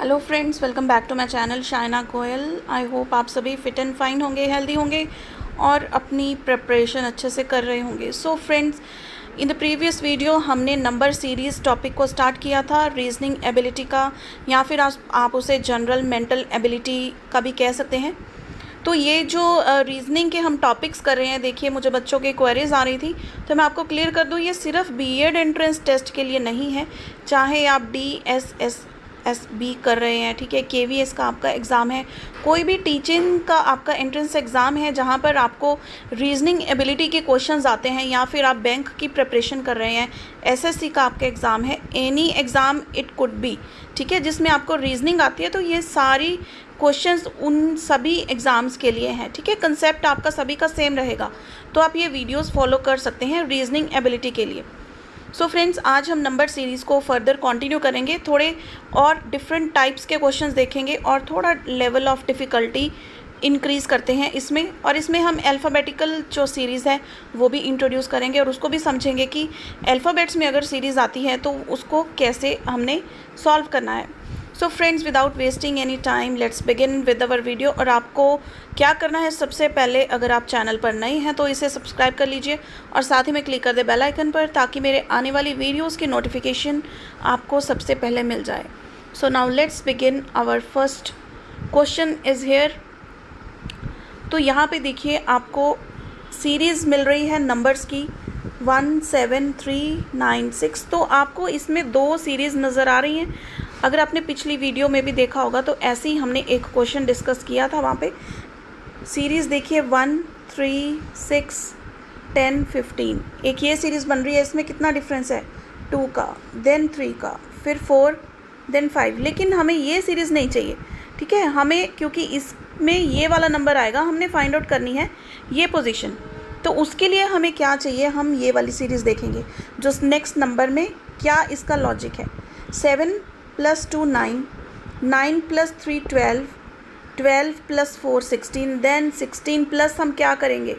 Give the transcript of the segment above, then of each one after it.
Hello friends, welcome back to my channel Shaina Goyal. I hope आप सभी fit and fine होंगे, healthy होंगे और अपनी प्रिपरेशन अच्छे से कर रहे होंगे। So friends, in the previous video हमने नंबर सीरीज़ टॉपिक को स्टार्ट किया था, रीजनिंग एबिलिटी का, या फिर आप उसे जनरल मेंटल एबिलिटी का भी कह सकते हैं। तो ये जो रीजनिंग के हम टॉपिक्स कर रहे हैं, देखिए मुझे बच्चों की क्वेरीज आ रही थी तो मैं आपको क्लियर कर दूँ, ये सिर्फ बीएड एंट्रेंस टेस्ट के लिए नहीं है। चाहे आप DSSB कर रहे हैं, ठीक है, KVS का आपका एग्ज़ाम है, कोई भी टीचिंग का आपका एंट्रेंस एग्ज़ाम है जहाँ पर आपको रीजनिंग एबिलिटी के क्वेश्चंस आते हैं, या फिर आप बैंक की प्रिपरेशन कर रहे हैं, SSC का आपका एग्ज़ाम है, any exam it could be, ठीक है, जिसमें आपको रीजनिंग आती है, तो ये सारी क्वेश्चंस उन सभी एग्ज़ाम्स के लिए हैं, ठीक है। कंसेप्ट आपका सभी का सेम रहेगा, तो आप ये वीडियोस फॉलो कर सकते हैं रीजनिंग एबिलिटी के लिए। सो फ्रेंड्स, आज हम नंबर सीरीज़ को फर्दर कंटिन्यू करेंगे, थोड़े और डिफरेंट टाइप्स के क्वेश्चंस देखेंगे और थोड़ा लेवल ऑफ डिफ़िकल्टी इंक्रीज़ करते हैं इसमें, और इसमें हम अल्फ़ाबेटिकल जो सीरीज़ है वो भी इंट्रोड्यूस करेंगे और उसको भी समझेंगे कि अल्फ़ाबेट्स में अगर सीरीज़ आती है तो उसको कैसे हमने सॉल्व करना है। So friends, without wasting any time let's begin with our video. और आपको क्या करना है, सबसे पहले अगर आप चैनल पर नए हैं तो इसे सब्सक्राइब कर लीजिए और साथ ही में क्लिक कर दे बेल आइकन पर, ताकि मेरे आने वाली वीडियोस की नोटिफिकेशन आपको सबसे पहले मिल जाए। So now let's begin. Our first question is here. तो यहाँ पे देखिए आपको सीरीज़ मिल रही है नंबर्स की 1, 7, 3, 9, 6। तो आपको इसमें दो सीरीज़ नज़र आ रही हैं। अगर आपने पिछली वीडियो में भी देखा होगा तो ऐसे ही हमने एक क्वेश्चन डिस्कस किया था, वहाँ पे सीरीज़ देखिए 1, 3, 6, 10, 15। एक ये सीरीज़ बन रही है, इसमें कितना डिफरेंस है, 2 का, देन 3 का, फिर 4, देन 5। लेकिन हमें ये सीरीज़ नहीं चाहिए, ठीक है। हमें, क्योंकि इसमें ये वाला नंबर आएगा, हमने फाइंड आउट करनी है ये पोजीशन, तो उसके लिए हमें क्या चाहिए, हम ये वाली सीरीज़ देखेंगे जो नेक्स्ट नंबर में क्या इसका लॉजिक है। 7 + 2 9, 9 + 3 12, 12 + 4 16, देन 16 प्लस हम क्या करेंगे,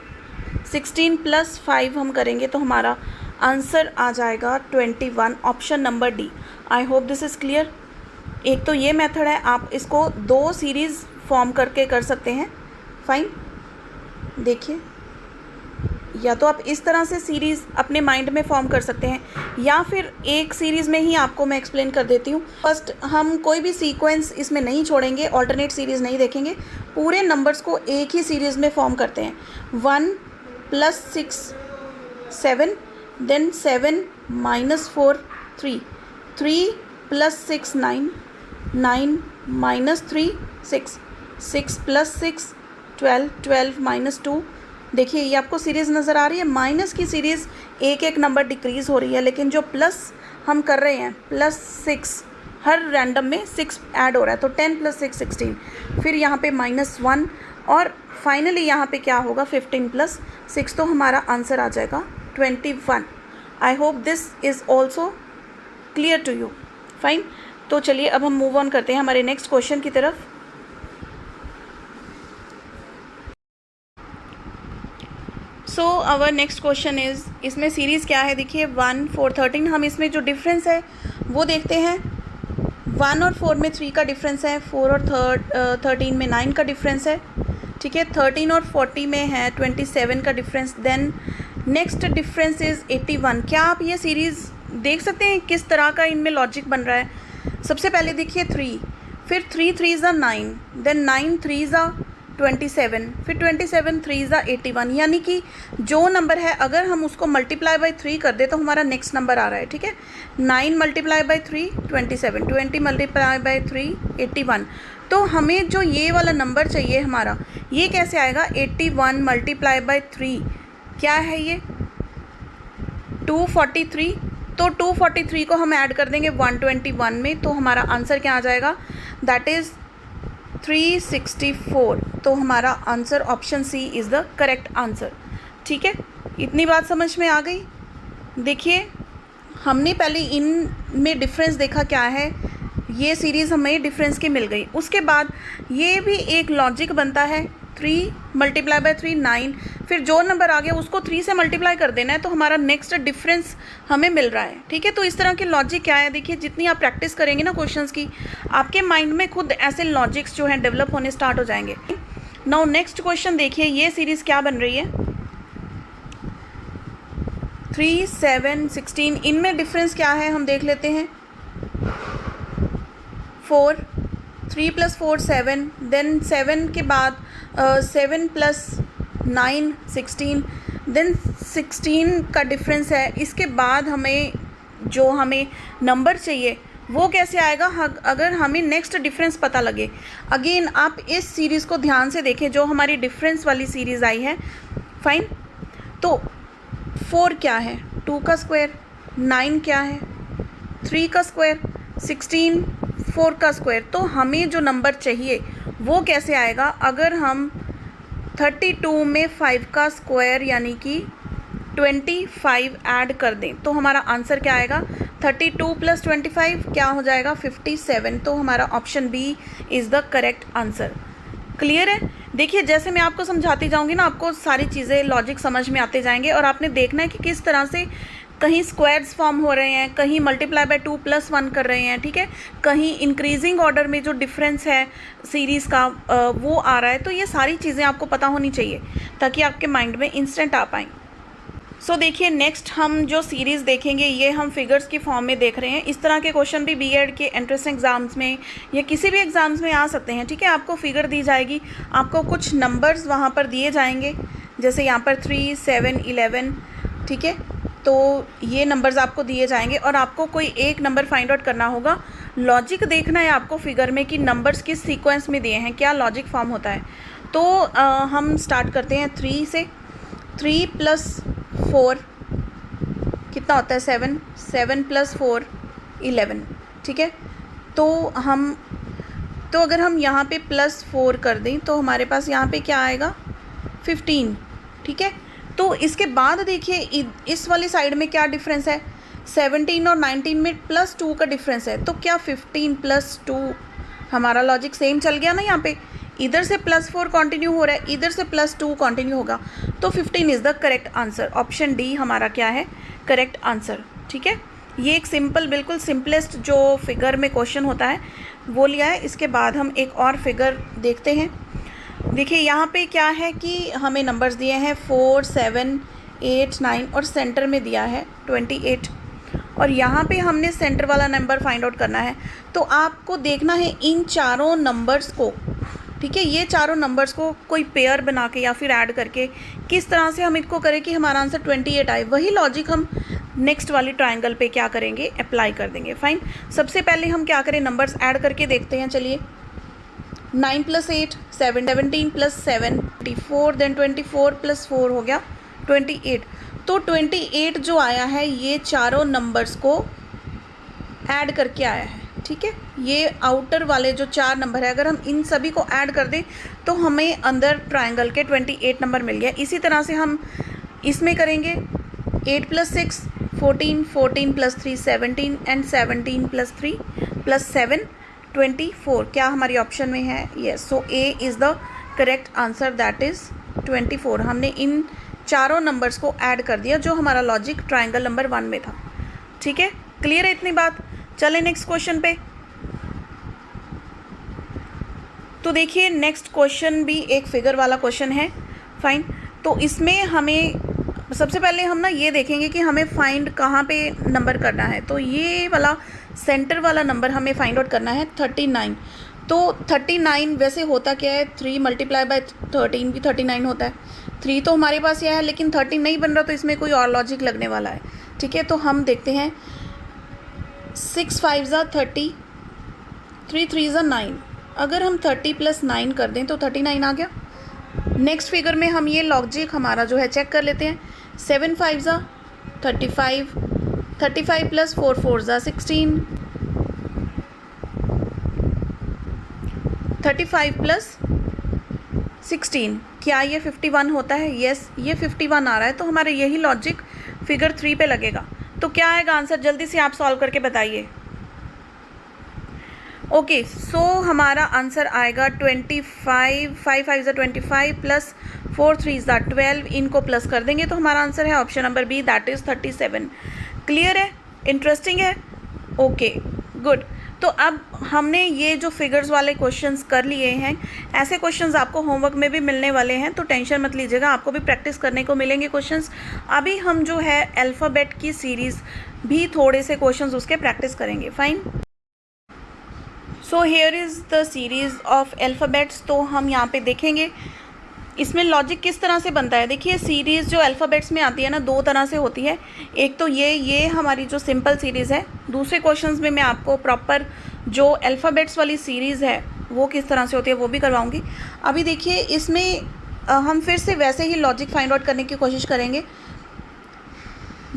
16 + 5 हम करेंगे, तो हमारा आंसर आ जाएगा 21, option number D. I hope this is clear. एक तो ये मेथड है, आप इसको दो सीरीज़ फॉर्म करके कर सकते हैं, फाइन। देखिए, या तो आप इस तरह से सीरीज़ अपने माइंड में फॉर्म कर सकते हैं, या फिर एक सीरीज़ में ही आपको मैं एक्सप्लेन कर देती हूँ। फर्स्ट हम कोई भी सीक्वेंस इसमें नहीं छोड़ेंगे, अल्टरनेट सीरीज़ नहीं देखेंगे, पूरे नंबर्स को एक ही सीरीज़ में फॉर्म करते हैं। 1 + 6 7, देन 7 - 4 3, 3 + 6 9, 9 - 3 6, 6 + 6 12, 12 - 2। देखिए ये आपको सीरीज़ नज़र आ रही है, माइनस की सीरीज़ एक एक नंबर डिक्रीज़ हो रही है, लेकिन जो प्लस हम कर रहे हैं, +6, हर रैंडम में 6 ऐड हो रहा है, तो 10 + 6 16, फिर यहाँ पे -1, और फाइनली यहाँ पे क्या होगा, 15 + 6, तो हमारा आंसर आ जाएगा 21। I hope this is also clear to you, fine. तो चलिए अब हम मूव ऑन करते हैं हमारे नेक्स्ट क्वेश्चन की तरफ। So our next question is, इसमें सीरीज़ क्या है, देखिए 1, 4, 13। हम इसमें जो डिफरेंस है वो देखते हैं। 1 और 4 में 3 का डिफरेंस है, 4 और 13 में 9 का डिफरेंस है, ठीक है। 13 और 40 में है 27 का difference. Then next difference is 81। क्या आप ये सीरीज़ देख सकते हैं किस तरह का इनमें लॉजिक बन रहा है। सबसे पहले देखिए 3, फिर 3 3 ज़ा 9, देन 9 3 ज़ा 27, फिर 27 3 ज़ा 81। यानी कि जो नंबर है अगर हम उसको मल्टीप्लाई बाई 3 कर दे तो हमारा नेक्स्ट नंबर आ रहा है, ठीक है। 9 × 3 27, 20 × 3 81। तो हमें जो ये वाला नंबर चाहिए हमारा, ये कैसे आएगा, 81 × 3 क्या है ये, 243। तो 243 को हम ऐड कर देंगे 121 में, तो हमारा आंसर क्या आ जाएगा, दैट इज़ 364। तो हमारा answer option C is the correct answer, ठीक है। इतनी बात समझ में आ गई। देखिए हमने पहले इन में डिफरेंस देखा क्या है, ये सीरीज़ हमें डिफरेंस की मिल गई। उसके बाद ये भी एक लॉजिक बनता है, 3 × 3 9, फिर जो नंबर आ गया उसको 3 से मल्टीप्लाई कर देना है, तो हमारा नेक्स्ट डिफरेंस हमें मिल रहा है। ठीक है, तो इस तरह के लॉजिक क्या है, देखिए जितनी आप प्रैक्टिस करेंगे ना क्वेश्चंस की, आपके माइंड में खुद ऐसे लॉजिक्स जो हैं डेवलप होने स्टार्ट हो जाएंगे। नाउ नेक्स्ट क्वेश्चन देखिए, ये सीरीज़ क्या बन रही है, 3, 7, 16, इनमें डिफरेंस क्या है हम देख लेते हैं। 4, 3 + 4 7, देन 7 के बाद 7 + 9 16, देन 16 का डिफरेंस है। इसके बाद हमें नंबर चाहिए वो कैसे आएगा, अगर हमें नेक्स्ट डिफरेंस पता लगे। अगेन आप इस सीरीज़ को ध्यान से देखें, जो हमारी डिफरेंस वाली सीरीज़ आई है। फाइन, तो 4 क्या है, 2 का स्क्वायर, 9 क्या है, 3 का स्क्वायर, 16 4 का स्क्वायर। तो हमें जो नंबर चाहिए वो कैसे आएगा, अगर हम 32 में 5 का स्क्वायर यानी कि 25 ऐड कर दें, तो हमारा आंसर क्या आएगा, 32 + 25 क्या हो जाएगा, 57। तो हमारा option B is the correct answer. Clear है। देखिए जैसे मैं आपको समझाती जाऊंगी ना, आपको सारी चीज़ें लॉजिक समझ में आते जाएंगे, और आपने देखना है कि किस तरह से कहीं स्क्वायर्स फॉर्म हो रहे हैं, कहीं मल्टीप्लाई बाय 2 + 1 कर रहे हैं। ठीक है, कहीं इंक्रीजिंग ऑर्डर में जो डिफरेंस है सीरीज़ का वो आ रहा है। तो ये सारी चीज़ें आपको पता होनी चाहिए ताकि आपके माइंड में इंस्टेंट आ पाएँ। सो देखिए नेक्स्ट हम जो सीरीज़ देखेंगे ये हम फिगर्स की फॉर्म में देख रहे हैं। इस तरह के क्वेश्चन भी बीएड के एंट्रेंस एग्ज़ाम्स में या किसी भी एग्ज़ाम्स में आ सकते हैं। ठीक है, आपको फिगर दी जाएगी, आपको कुछ नंबर्स वहाँ पर दिए जाएंगे, जैसे यहाँ पर 3, 7, 11। ठीक है, तो ये नंबर्स आपको दिए जाएंगे और आपको कोई एक नंबर फाइंड आउट करना होगा। लॉजिक देखना है आपको फिगर में कि नंबर्स किस सीक्वेंस में दिए हैं, क्या लॉजिक फॉर्म होता है। तो हम स्टार्ट करते हैं 3 से। 3 + 4 कितना होता है, 7, 7 + 4 11। ठीक है, तो अगर हम यहाँ पे +4 कर दें तो हमारे पास यहाँ पे क्या आएगा, 15। ठीक है, तो इसके बाद देखिए इस वाली साइड में क्या डिफरेंस है, 17 और 19 में +2 का डिफरेंस है। तो क्या 15 + 2, हमारा लॉजिक सेम चल गया ना, यहाँ पे इधर से +4 कंटिन्यू हो रहा है, इधर से +2 कंटिन्यू होगा। तो 15 is the correct answer. Option D हमारा क्या है, करेक्ट आंसर। ठीक है, ये एक सिंपल, बिल्कुल सिंपलेस्ट जो फिगर में क्वेश्चन होता है वो लिया है। इसके बाद हम एक और फिगर देखते हैं। देखिए यहाँ पे क्या है कि हमें नंबर्स दिए हैं 4, 7, 8, 9 और सेंटर में दिया है 28, और यहाँ पे हमने सेंटर वाला नंबर फाइंड आउट करना है। तो आपको देखना है इन चारों नंबर्स को, ठीक है, ये चारों नंबर्स को कोई पेयर बना के या फिर ऐड करके किस तरह से हम इनको करें कि हमारा आंसर 28 आए। वही लॉजिक हम नेक्स्ट वाली ट्रायंगल पे क्या करेंगे, अप्लाई कर देंगे। फाइन, सबसे पहले हम क्या करें, नंबर्स ऐड करके देखते हैं। चलिए 9 + 8 17 + 7 24, देन 24 + 4 हो गया 28। तो 28 जो आया है ये चारों नंबर्स को ऐड करके आया है। ठीक है, ये आउटर वाले जो 4 नंबर है, अगर हम इन सभी को ऐड कर दें तो हमें अंदर ट्रायंगल के 28 नंबर मिल गया। इसी तरह से हम इसमें करेंगे 8 + 6 14, 14 + 3 17 एंड 17 + 3 + 7 24। क्या हमारी ऑप्शन में है, yes. So A is the correct answer, that is 24। हमने इन चारों नंबर्स को ऐड कर दिया जो हमारा लॉजिक ट्रायंगल नंबर 1 में था। ठीक है, क्लियर है इतनी बात। चलें नेक्स्ट क्वेश्चन पे। तो देखिए नेक्स्ट क्वेश्चन भी एक फिगर वाला क्वेश्चन है। फाइन, तो इसमें हमें सबसे पहले हम ना ये देखेंगे कि हमें फाइंड कहाँ पे नंबर करना है। तो ये वाला सेंटर वाला नंबर हमें फाइंड आउट करना है 39। तो 39 वैसे होता क्या है, 3 × 13 भी 39 होता है। 3 तो हमारे पास यह है, लेकिन 13 नहीं बन रहा, तो इसमें कोई और लॉजिक लगने वाला है। ठीक है, तो हम देखते हैं 6 5 = 30, 3 3 = 9। अगर हम 30 + 9 कर दें तो 39 आ गया। नेक्स्ट फिगर में हम ये लॉजिक हमारा जो है चेक कर लेते हैं। 7 5 = 35, 35 + 4 4 = 16, 35 + 16 क्या ये 51 होता है, यस ये 51 आ रहा है। तो हमारे यही लॉजिक फिगर 3 पे लगेगा। तो क्या आएगा आंसर, जल्दी से आप सॉल्व करके बताइए। ओके, सो हमारा आंसर आएगा 25, 5 5 25 प्लस 4 3 12, इनको प्लस कर देंगे तो हमारा आंसर है option number B, that is 37। Clear है? इंटरेस्टिंग है? Okay, good. तो अब हमने ये जो फिगर्स वाले क्वेश्चंस कर लिए हैं, ऐसे क्वेश्चंस आपको होमवर्क में भी मिलने वाले हैं, तो टेंशन मत लीजिएगा, आपको भी प्रैक्टिस करने को मिलेंगे क्वेश्चंस। अभी हम जो है अल्फ़ाबेट की सीरीज़ भी थोड़े से क्वेश्चंस उसके प्रैक्टिस करेंगे। Fine. So here is the series of alphabets. तो हम यहाँ पे देखेंगे इसमें लॉजिक किस तरह से बनता है। देखिए, सीरीज़ जो अल्फ़ाबेट्स में आती है ना, दो तरह से होती है। एक तो ये हमारी जो सिंपल सीरीज़ है, दूसरे क्वेश्चंस में मैं आपको प्रॉपर जो अल्फ़ाबेट्स वाली सीरीज़ है वो किस तरह से होती है वो भी करवाऊँगी। अभी देखिए, इसमें हम फिर से वैसे ही लॉजिक फाइंड आउट करने की कोशिश करेंगे।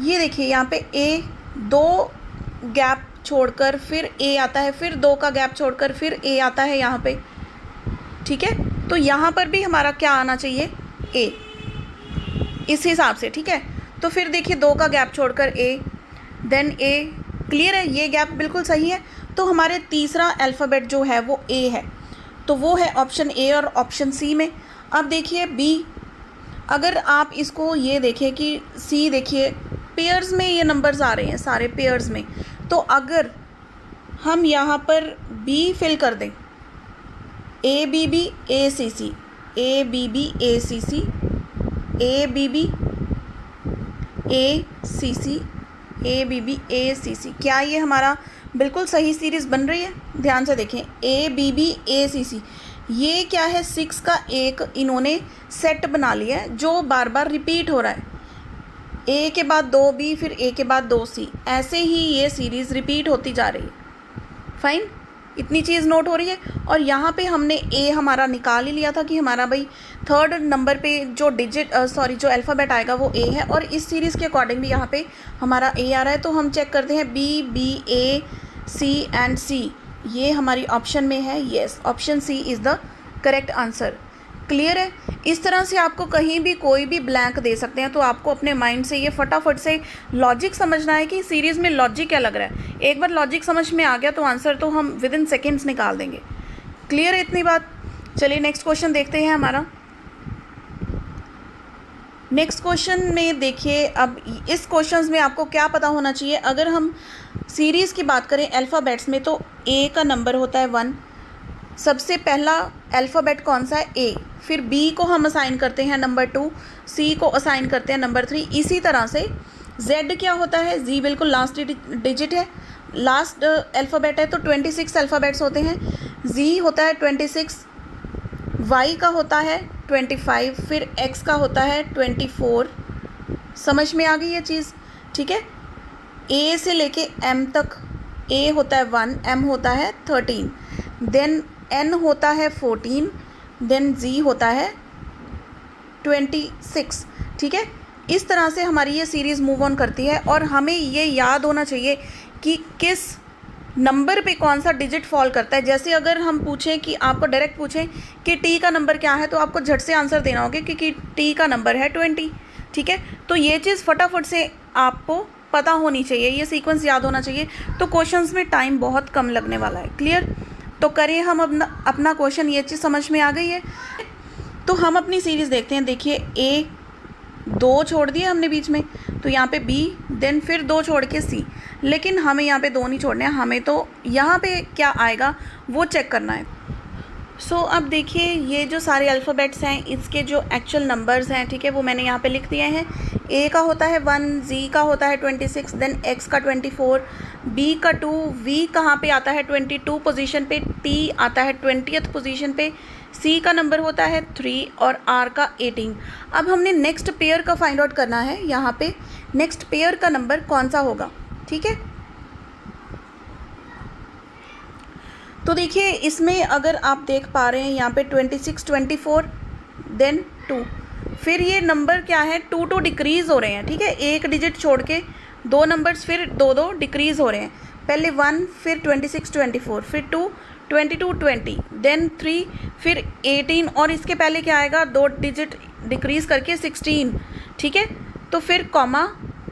ये देखिए, यहाँ पे ए, दो गैप छोड़कर फिर ए आता है, फिर दो का गैप छोड़कर फिर ए आता है यहाँ पे। ठीक है, तो यहाँ पर भी हमारा क्या आना चाहिए? ए, इस हिसाब से। ठीक है, तो फिर देखिए, दो का गैप छोड़कर ए, देन ए। क्लियर है? ये गैप बिल्कुल सही है। तो हमारे तीसरा अल्फ़ाबेट जो है वो ए है, तो वो है ऑप्शन ए और ऑप्शन सी में। अब देखिए बी, अगर आप इसको ये देखें कि सी, देखिए पेयर्स में ये नंबर्स आ रहे हैं सारे पेयर्स में, तो अगर हम यहाँ पर बी फिल कर दें, A B B A C C, A B B A C C, A B B A C C, A B B A C C, क्या ये हमारा बिल्कुल सही सीरीज़ बन रही है? ध्यान से देखें, ए बी बी ए सी सी, ये क्या है? 6 का एक इन्होंने सेट बना लिया है जो बार बार रिपीट हो रहा है। ए के बाद 2 बी, फिर ए के बाद 2 सी, ऐसे ही ये सीरीज़ रिपीट होती जा रही है। फाइन, इतनी चीज़ नोट हो रही है। और यहाँ पे हमने ए हमारा निकाल ही लिया था कि हमारा भाई थर्ड नंबर पे जो जो अल्फ़ाबेट आएगा वो ए है, और इस सीरीज़ के अकॉर्डिंग भी यहाँ पे हमारा ए आ रहा है। तो हम चेक करते हैं B B A C and C, ये हमारी ऑप्शन में है। Yes, option C is the correct answer. Clear है? इस तरह से आपको कहीं भी कोई भी ब्लैंक दे सकते हैं, तो आपको अपने माइंड से ये फटाफट से लॉजिक समझना है कि सीरीज़ में लॉजिक क्या लग रहा है। एक बार लॉजिक समझ में आ गया तो आंसर तो हम विद इन सेकेंड्स निकाल देंगे। क्लियर है इतनी बात? चलिए नेक्स्ट क्वेश्चन देखते हैं हमारा। नेक्स्ट क्वेश्चन में देखिए, अब इस क्वेश्चन में आपको क्या पता होना चाहिए। अगर हम सीरीज़ की बात करें अल्फ़ाबेट्स में, तो ए का नंबर होता है 1। सबसे पहला अल्फ़ाबेट कौन सा है? ए। फिर बी को हम असाइन करते हैं नंबर 2, सी को असाइन करते हैं नंबर 3। इसी तरह से जेड क्या होता है? जी बिल्कुल लास्ट डिजिट है, लास्ट अल्फ़ाबेट है, तो 26 अल्फ़ाबेट्स होते हैं। जी होता है 26, वाई का होता है 25, फिर एक्स का होता है 24। समझ में आ गई ये चीज़? ठीक है, ए से लेके एम तक, ए होता है 1, एम होता है 13, देन एन होता है 14, देन जी होता है 26। ठीक है, इस तरह से हमारी ये सीरीज़ मूव ऑन करती है। और हमें ये याद होना चाहिए कि किस नंबर पे कौन सा डिजिट फॉल करता है। जैसे अगर हम पूछें कि आपको डायरेक्ट पूछें कि टी का नंबर क्या है, तो आपको झट से आंसर देना होगा क्योंकि टी का नंबर है 20। ठीक है, तो ये चीज़ फटाफट से आपको पता होनी चाहिए, ये सीक्वेंस याद होना चाहिए, तो क्वेश्चंस में टाइम बहुत कम लगने वाला है। क्लियर? तो करें हम अपना क्वेश्चन, ये चीज़ समझ में आ गई है। तो हम अपनी सीरीज़ देखते हैं। देखिए, ए 2 छोड़ दिए हमने बीच में, तो यहाँ पे बी, देन फिर 2 छोड़ के सी, लेकिन हमें यहाँ पे 2 नहीं छोड़ने हैं, हमें तो यहाँ पे क्या आएगा वो चेक करना है। सो अब देखिए, ये जो सारे अल्फ़ाबेट्स हैं इसके जो एक्चुअल नंबर्स हैं, ठीक है, वो मैंने यहाँ पे लिख दिए हैं। ए का होता है 1, जी का होता है 26, देन एक्स का 24, बी का 2, वी कहाँ पे आता है 22 पोजीशन पे, टी आता है 20th पोजीशन पे, सी का नंबर होता है 3 और आर का 18। अब हमने नेक्स्ट पेयर का फाइंड आउट करना है। यहाँ पे नेक्स्ट पेयर का नंबर कौन सा होगा? ठीक है, तो देखिए इसमें अगर आप देख पा रहे हैं यहाँ पे 26, 24, देन 2, फिर ये नंबर क्या है? 2 डिक्रीज़ हो रहे हैं। ठीक है, एक डिजिट छोड़ के 2 नंबर्स फिर 2 डिक्रीज़ हो रहे हैं। पहले 1, फिर 26, 24, फिर 2, 22, 20, देन 3, फिर 18, और इसके पहले क्या आएगा? 2 डिजिट डिक्रीज़ करके 16। ठीक है, तो फिर कॉमा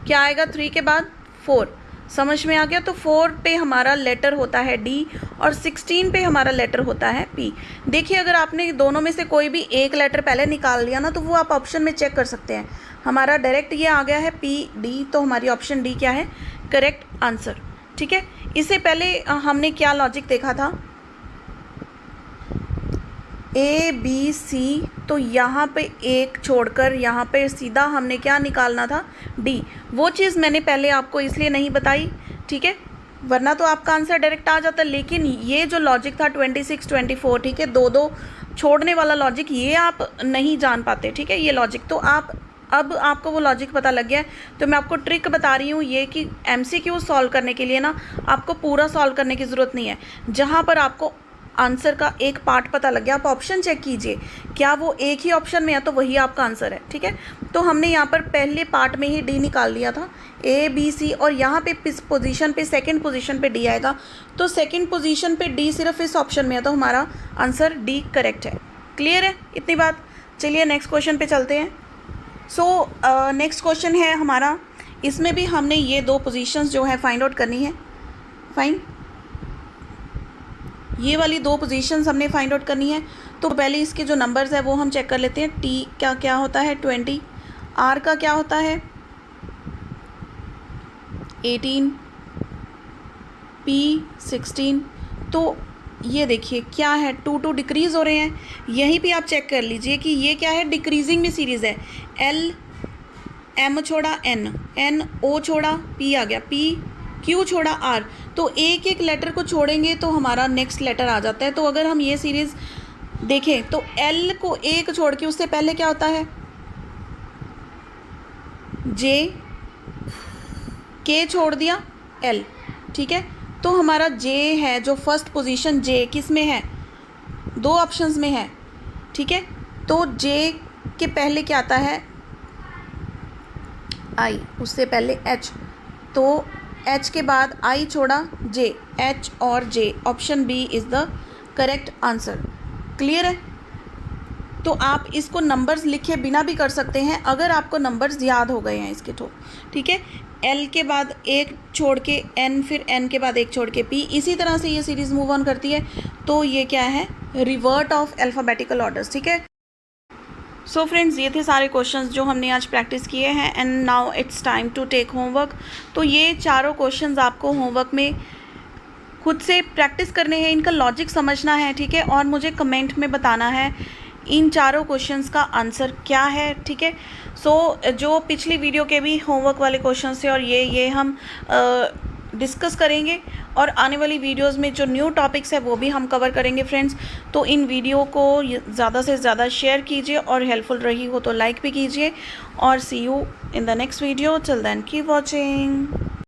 क्या आएगा 3 के बाद? 4। समझ में आ गया। तो 4 पे हमारा लेटर होता है डी और 16 पे हमारा लेटर होता है पी। देखिए अगर आपने दोनों में से कोई भी एक लेटर पहले निकाल लिया ना तो वो आप ऑप्शन में चेक कर सकते हैं। हमारा डायरेक्ट ये आ गया है पी डी, तो हमारी ऑप्शन डी क्या है, करेक्ट आंसर। ठीक है, इससे पहले हमने क्या लॉजिक देखा था, ए बी सी, तो यहाँ पे एक छोड़कर यहाँ पे सीधा हमने क्या निकालना था, डी। वो चीज़ मैंने पहले आपको इसलिए नहीं बताई, ठीक है, वरना तो आपका आंसर डायरेक्ट आ जाता। लेकिन ये जो लॉजिक था 26 24, ठीक है, दो दो छोड़ने वाला लॉजिक, ये आप नहीं जान पाते। ठीक है, ये लॉजिक तो अब आपको वो लॉजिक पता लग गया है। तो मैं आपको ट्रिक बता रही हूँ ये कि MCQ सॉल्व करने के लिए ना आपको पूरा सॉल्व करने की ज़रूरत नहीं है। जहाँ पर आपको आंसर का एक पार्ट पता लग गया, आप ऑप्शन चेक कीजिए, क्या वो एक ही ऑप्शन में है तो वही आपका आंसर है। ठीक है, तो हमने यहाँ पर पहले पार्ट में ही डी निकाल लिया था, ए बी सी, और यहाँ पे पोजीशन पे सेकंड पोजीशन पे डी आएगा। तो सेकंड पोजीशन पे डी सिर्फ इस ऑप्शन में है, तो हमारा आंसर डी करेक्ट है। क्लियर है इतनी बात? चलिए नेक्स्ट क्वेश्चन पे चलते हैं। सो नेक्स्ट क्वेश्चन है हमारा, इसमें भी हमने ये दो पोजीशंस जो है फाइंड आउट करनी है। फाइन, ये वाली दो पोजीशंस हमने फाइंड आउट करनी है। तो पहले इसके जो नंबर्स है वो हम चेक कर लेते हैं। टी का क्या होता है 20, आर का क्या होता है 18, पी 16। तो ये देखिए क्या है, 2 डिक्रीज़ हो रहे हैं। यहीं पे आप चेक कर लीजिए कि ये क्या है, डिक्रीजिंग में सीरीज़ है। एल एम छोड़ा एन, एन ओ छोड़ा पी आ गया, पी क्यू छोड़ा आर। तो एक एक लेटर को छोड़ेंगे तो हमारा नेक्स्ट लेटर आ जाता है। तो अगर हम ये सीरीज़ देखें तो एल को एक छोड़ के उससे पहले क्या होता है, जे, के छोड़ दिया एल। ठीक है, तो हमारा जे है जो फर्स्ट पोजीशन, जे किस में है, दो ऑप्शंस में है। ठीक है, तो जे के पहले क्या आता है, आई, उससे पहले एच, तो एच के बाद आई छोड़ा जे, एच और J, option B is the correct answer. Clear है? तो आप इसको नंबर्स लिखे बिना भी कर सकते हैं अगर आपको नंबर्स याद हो गए हैं इसके तो। ठीक है, एल के बाद एक छोड़ के एन, फिर एन के बाद एक छोड़ के पी, इसी तरह से ये सीरीज़ मूव ऑन करती है। तो ये क्या है, रिवर्ट ऑफ अल्फ़ाबेटिकल ऑर्डर्स। ठीक है, सो फ्रेंड्स ये थे सारे क्वेश्चंस जो हमने आज प्रैक्टिस किए हैं। And now it's time to take homework. तो ये चारों क्वेश्चंस आपको होमवर्क में खुद से प्रैक्टिस करने हैं, इनका लॉजिक समझना है। ठीक है, और मुझे कमेंट में बताना है इन चारों क्वेश्चंस का आंसर क्या है। ठीक है, सो जो पिछली वीडियो के भी होमवर्क वाले क्वेश्चंस थे और ये हम डिस्कस करेंगे, और आने वाली वीडियोस में जो न्यू टॉपिक्स है वो भी हम कवर करेंगे फ्रेंड्स। तो इन वीडियो को ज़्यादा से ज़्यादा शेयर कीजिए, और हेल्पफुल रही हो तो लाइक भी कीजिए। और see you in the next video, till then keep watching.